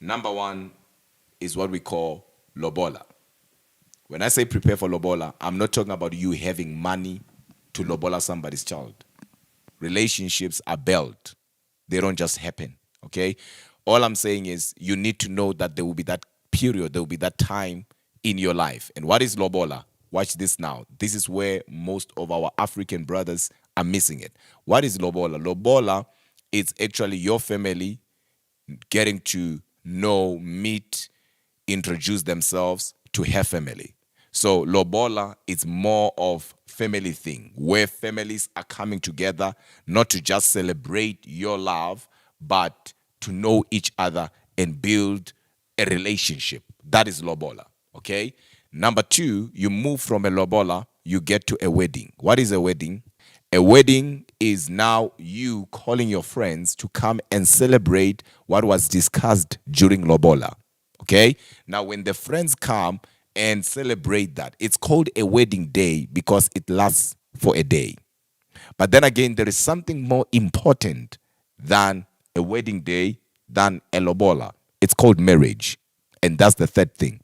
Number one is what we call LOBOLA. When I say prepare for LOBOLA, I'm not talking about you having money to LOBOLA somebody's child. Relationships are built. They don't just happen, okay? All I'm saying is you need to know that there will be that period, there will be that time in your life. And what is LOBOLA? Watch this now. This is where most of our African brothers are missing it. What is LOBOLA? LOBOLA is actually your family getting to know, meet, introduce themselves to her family. So Lobola is more of family thing where families are coming together not to just celebrate your love, but to know each other and build a relationship. That is Lobola. Okay. Number two, you move from a Lobola, you get to a wedding. What is a wedding? A wedding is now you calling your friends to come and celebrate what was discussed during Lobola. Okay? Now, when the friends come and celebrate that, it's called a wedding day because it lasts for a day. But then again, there is something more important than a wedding day, than a Lobola. It's called marriage. And that's the third thing.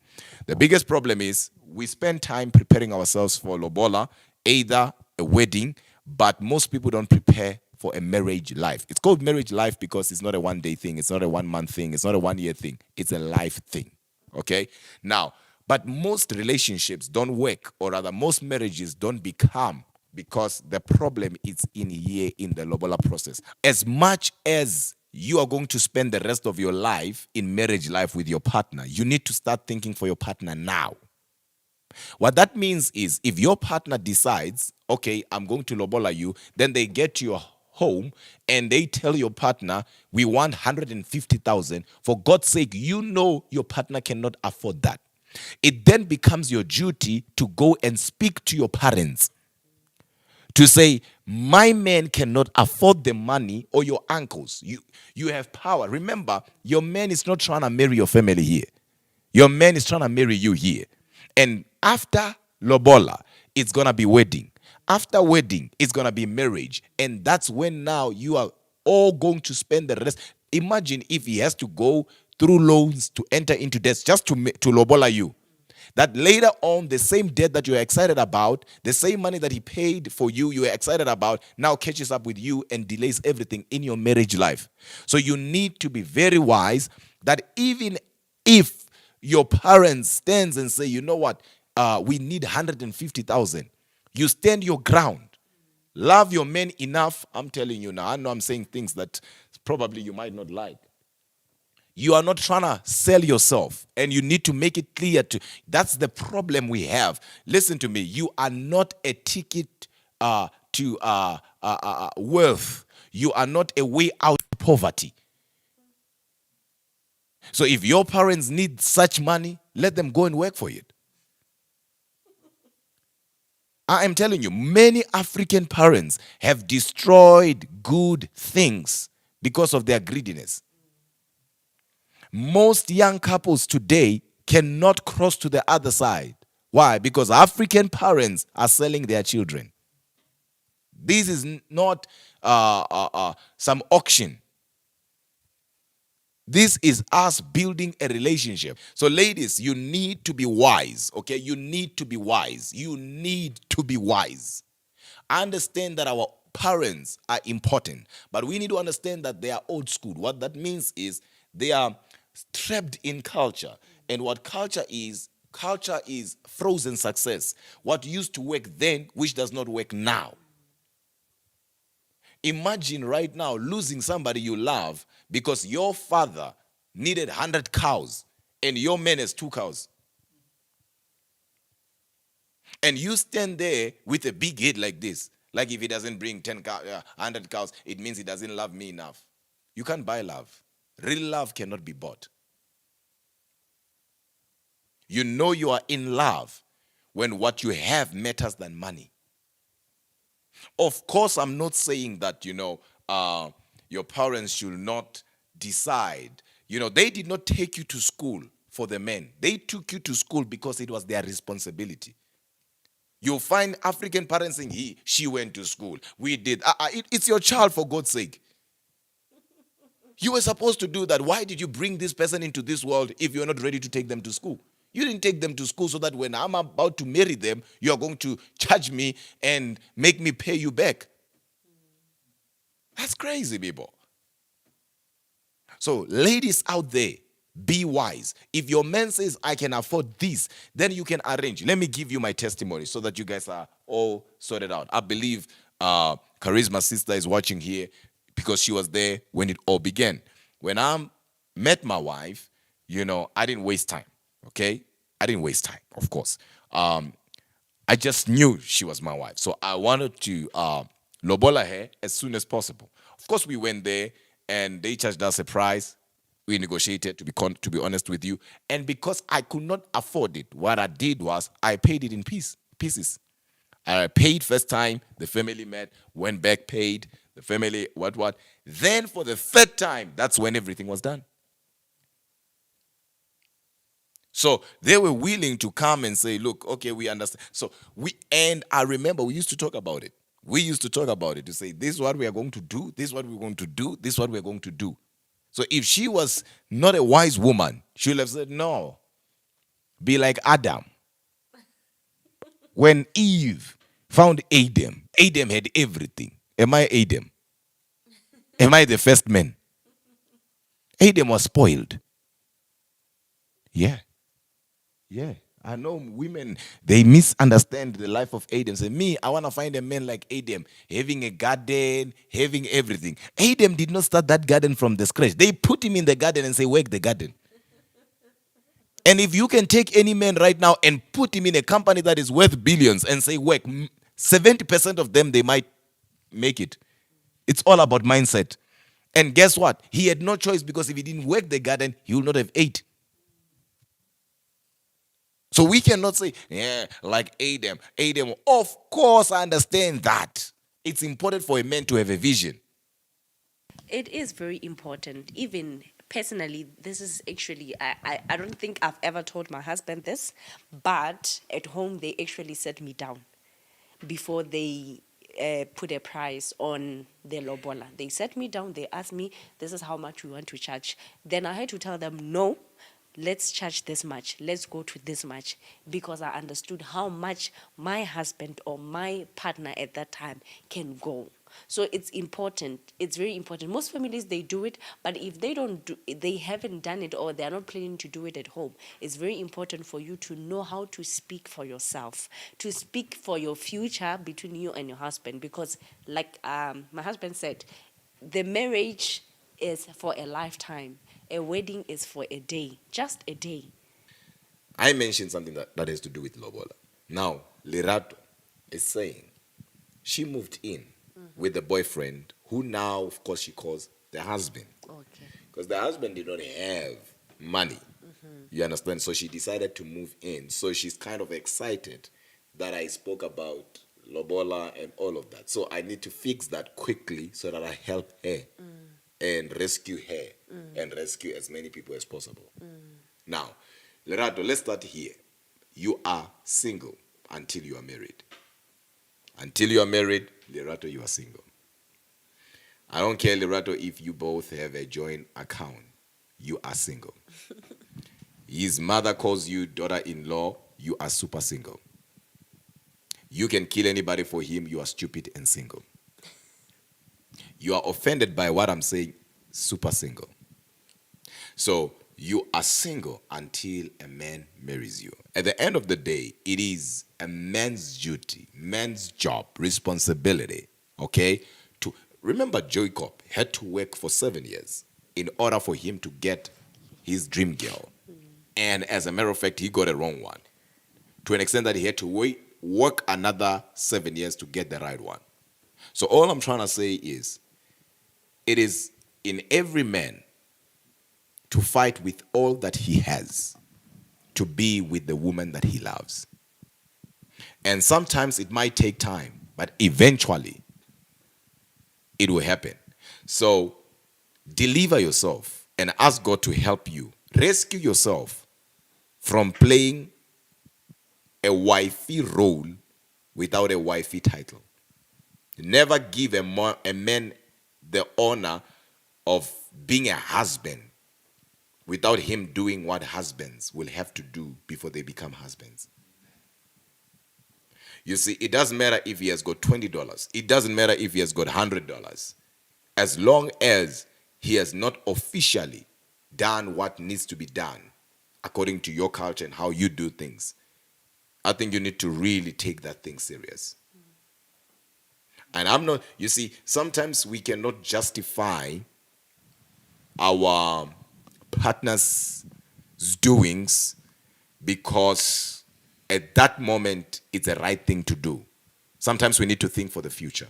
The biggest problem is we spend time preparing ourselves for Lobola, either a wedding, but most people don't prepare for a marriage life. It's called marriage life because it's not a one-day thing. It's not a one-month thing. It's not a one-year thing. It's a life thing. Okay? Now, but most relationships don't work, or rather, most marriages don't become because the problem is in here in the Lobola process. As much as you are going to spend the rest of your life in marriage life with your partner, you need to start thinking for your partner now. What that means is if your partner decides, okay, I'm going to Lobola you, then they get to your home and they tell your partner, we want 150,000. For God's sake, you know your partner cannot afford that. It then becomes your duty to go and speak to your parents to say, my man cannot afford the money, or your uncles. You have power. Remember, your man is not trying to marry your family here. Your man is trying to marry you here. And after Lobola, it's going to be wedding. After wedding, it's going to be marriage. And that's when now you are all going to spend the rest. Imagine if he has to go through loans to enter into debts just to Lobola you. That later on, the same debt that you're excited about, the same money that he paid for you, you were excited about, now catches up with you and delays everything in your marriage life. So you need to be very wise that even if your parents stands and say, you know what, we need 150,000, you stand your ground. Love your men enough. I'm telling you now, I know I'm saying things that probably you might not like. You are not trying to sell yourself, and you need to make it clear to. That's the problem we have. Listen to me. You are not a ticket to wealth. You are not a way out of poverty. So if your parents need such money, let them go and work for it. I am telling you, many African parents have destroyed good things because of their greediness. Most young couples today cannot cross to the other side. Why? Because African parents are selling their children. This is not some auction. This is us building a relationship. So ladies, you need to be wise, okay? You need to be wise. You need to be wise. Understand that our parents are important, but we need to understand that they are old school. What that means is they are trapped in culture. And what culture is frozen success. What used to work then, which does not work now. Imagine right now losing somebody you love because your father needed 100 cows and your man has 2 cows. And you stand there with a big head like this. Like if he doesn't bring 100 cows, it means he doesn't love me enough. You can't buy love. Real love cannot be bought. You know you are in love when what you have matters than money. Of course, I'm not saying that, your parents should not decide. They did not take you to school for the men. They took you to school because it was their responsibility. You'll find African parents saying, she went to school. We did. It's your child, for God's sake. You were supposed to do that. Why did you bring this person into this world if you're not ready to take them to school? You didn't take them to school so that when I'm about to marry them, you're going to charge me and make me pay you back. That's crazy, people. So, ladies out there, be wise. If your man says, I can afford this, then you can arrange. Let me give you my testimony so that you guys are all sorted out. I believe Charisma's sister is watching here because she was there when it all began. When I met my wife, I didn't waste time, okay? I didn't waste time, of course. I just knew she was my wife. So I wanted to lobola her as soon as possible. Of course, we went there and they charged us a price. We negotiated, to be honest with you. And because I could not afford it, what I did was I paid it in pieces. I paid first time, the family met, went back, paid, the family, what. Then for the third time, that's when everything was done. So they were willing to come and say, look, okay, we understand. And I remember we used to talk about it. We used to talk about it to say, this is what we are going to do, this is what we're going to do, this is what we're going to do. So if she was not a wise woman, she would have said, no, be like Adam. When Eve found Adam, Adam had everything. Am I Adam? Am I the first man? Adam was spoiled. Yeah. Yeah. I know women, they misunderstand the life of Adam. Say, me, I want to find a man like Adam, having a garden, having everything. Adam did not start that garden from the scratch. They put him in the garden and say, work the garden. And if you can take any man right now and put him in a company that is worth billions and say, work, 70% of them, they might make it. It's all about mindset. And guess what? He had no choice because if he didn't work the garden, he would not have ate. So we cannot say, yeah, like Adam. Adam, of course, I understand that. It's important for a man to have a vision. It is very important. Even personally, this is actually, I don't think I've ever told my husband this, but at home, they actually set me down before they put a price on the lobola. They set me down, they asked me, this is how much we want to charge. Then I had to tell them, no, let's charge this much, let's go to this much, because I understood how much my husband or my partner at that time can go. So it's important. It's very important. Most families, they do it, but if they haven't done it or they're not planning to do it at home, it's very important for you to know how to speak for yourself, to speak for your future between you and your husband. Because like my husband said, the marriage is for a lifetime. A wedding is for a day, just a day. I mentioned something that has to do with Lobola. Now, Lerato is saying she moved in with the boyfriend, who now, of course, she calls the husband. Okay. Because the husband did not have money. You understand? So she decided to move in. So she's kind of excited that I spoke about Lobola and all of that. So I need to fix that quickly so that I help her and rescue her and rescue as many people as possible. Now, Lerato, let's start here. You are single until you are married. Until you are married, Lerato, you are single. I don't care, Lerato, if you both have a joint account. You are single. His mother calls you daughter-in-law. You are super single. You can kill anybody for him. You are stupid and single. You are offended by what I'm saying. Super single. So you are single until a man marries you. At the end of the day, it is a man's duty, man's job, responsibility, okay? To remember, Jacob had to work for 7 years in order for him to get his dream girl. And as a matter of fact, he got a wrong one. To an extent that he had to work another 7 years to get the right one. So all I'm trying to say is, it is in every man to fight with all that he has to be with the woman that he loves. And sometimes it might take time, but eventually it will happen. So deliver yourself and ask God to help you. Rescue yourself from playing a wifey role without a wifey title. Never give a man the honor of being a husband without him doing what husbands will have to do before they become husbands. You see, it doesn't matter if he has got $20. It doesn't matter if he has got $100. As long as he has not officially done what needs to be done according to your culture and how you do things, I think you need to really take that thing serious. And I'm not, you see, sometimes we cannot justify our partner's doings because at that moment it's the right thing to do. Sometimes we need to think for the future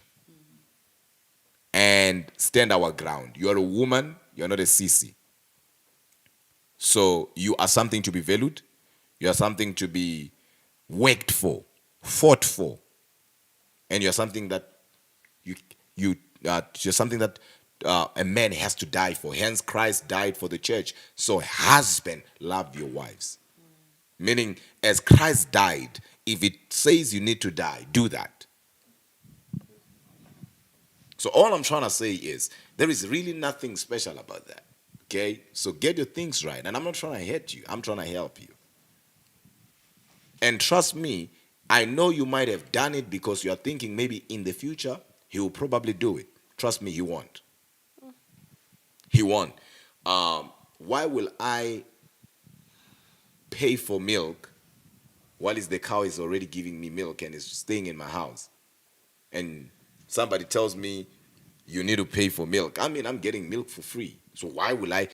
and stand our ground. You're a woman, you're not a sissy. So you are something to be valued, you are something to be worked for, fought for, and you're something that you're something that a man has to die for. Hence, Christ died for the church. So, husband, love your wives. Meaning, as Christ died, if it says you need to die, do that. So, all I'm trying to say is there is really nothing special about that. Okay? So, get your things right. And I'm not trying to hurt you, I'm trying to help you. And trust me, I know you might have done it because you are thinking maybe in the future he will probably do it. Trust me, he won't. He won't. Why will I pay for milk while the cow is already giving me milk and is staying in my house? And somebody tells me you need to pay for milk. I mean, I'm getting milk for free. So why will I